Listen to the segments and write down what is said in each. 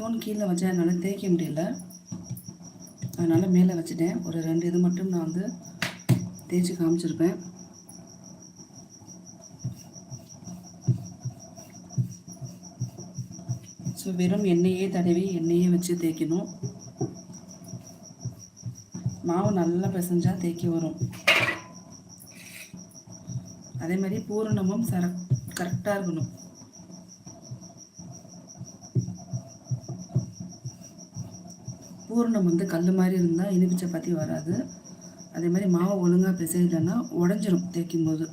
Phone கீழே வச்சா என்னால் தேய்க்க முடியல, அதனால் மேலே வச்சுட்டேன். ஒரு 2 இது மட்டும் நான் வந்து தேய்ச்சி காமிச்சிருப்பேன். ஸோ வெறும் எண்ணெயே தடவி எண்ணெயே வச்சு தேய்க்கணும். மாவு நல்லா பிசைஞ்சால் தேய்க்க வரும். அதே மாதிரி பூரணமும் கரெக்டாக இருக்கணும். பூரணம் வந்து கல் மாதிரி இருந்தால் இனிப்பு சப்பாத்தி வராது. அதே மாதிரி மாவு ஒழுங்காக பிசையலைன்னா உடஞ்சிரும் தேய்க்கும் போது.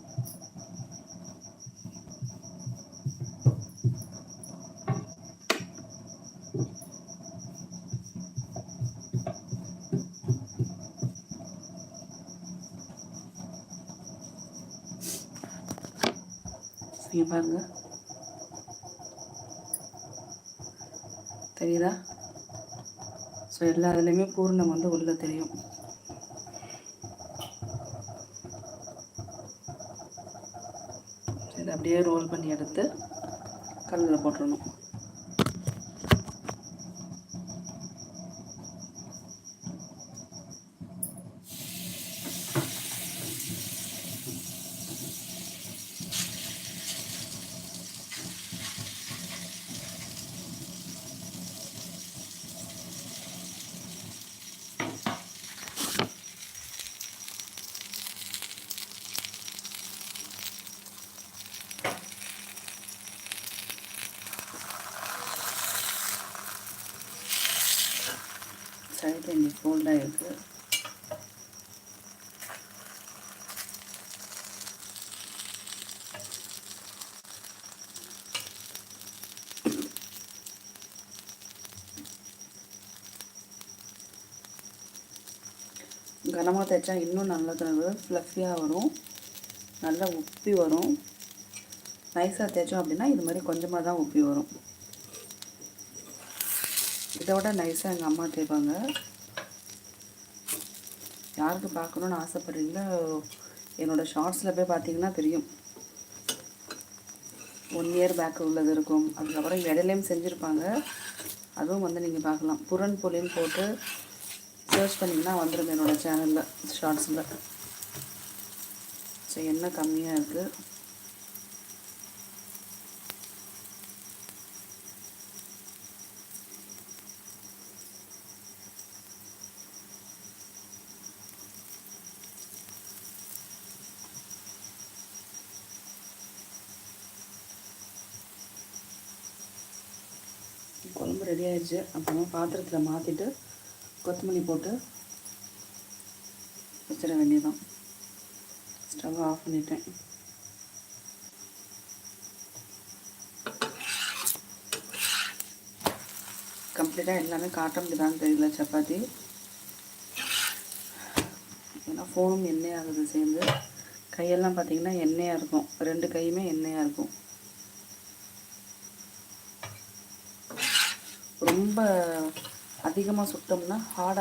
இங்கே பாருங்க, தெரியுதா? ஸோ எல்லா இதுலேயுமே பூரணம் வந்து உள்ளே தெரியும். இதை அப்படியே ரோல் பண்ணி எடுத்து கல்லில் போட்டுடணும். சைடில் இங்கே ஃபோல்டாக இருக்குது. கனமாக தைச்சா இன்னும் நல்லது, ஃப்ளஃபியாக வரும், நல்லா உப்பி வரும். நைஸாக தேய்ச்சோம் அப்படின்னா இது மாதிரி கொஞ்சமாக தான் உப்பி வரும். இதை விட நைஸாக எங்கள் அம்மா தேய்ப்பாங்க. யாருக்கு பார்க்கணுன்னு ஆசைப்படுறீங்களோ என்னோடய ஷார்ட்ஸில் போய் பார்த்தீங்கன்னா தெரியும். 1 இயர் பேக் உள்ளது இருக்கும். அதுக்கப்புறம் இடையிலையும் செஞ்சுருப்பாங்க, அதுவும் வந்து நீங்கள் பார்க்கலாம். புரன் பொலின்னு போட்டு சர்ச் பண்ணிங்கன்னா வந்துடும் என்னோடய சேனலில் ஷார்ட்ஸில். ஸோ எண்ணெய் கம்மியாக இருக்குது. குழம்பு ரெடி ஆயிடுச்சு. அப்புறமா பாத்திரத்தில் மாற்றிட்டு கொத்தமல்லி போட்டு வச்சிட வேண்டியதான். ஸ்டவ் ஆஃப் பண்ணிட்டேன். கம்ப்ளீட்டாக எல்லாமே காட்ட முடியுதான்னு தெரியல சப்பாத்தி, ஏன்னா ஃபோனும் எண்ணெய் ஆகுது சேர்ந்து. கையெல்லாம் பார்த்திங்கன்னா எண்ணெயாக இருக்கும், 2 கையுமே எண்ணெயாக இருக்கும். ரொம்ப அதிகமாக சுட்டோம்னா ஹார்டாக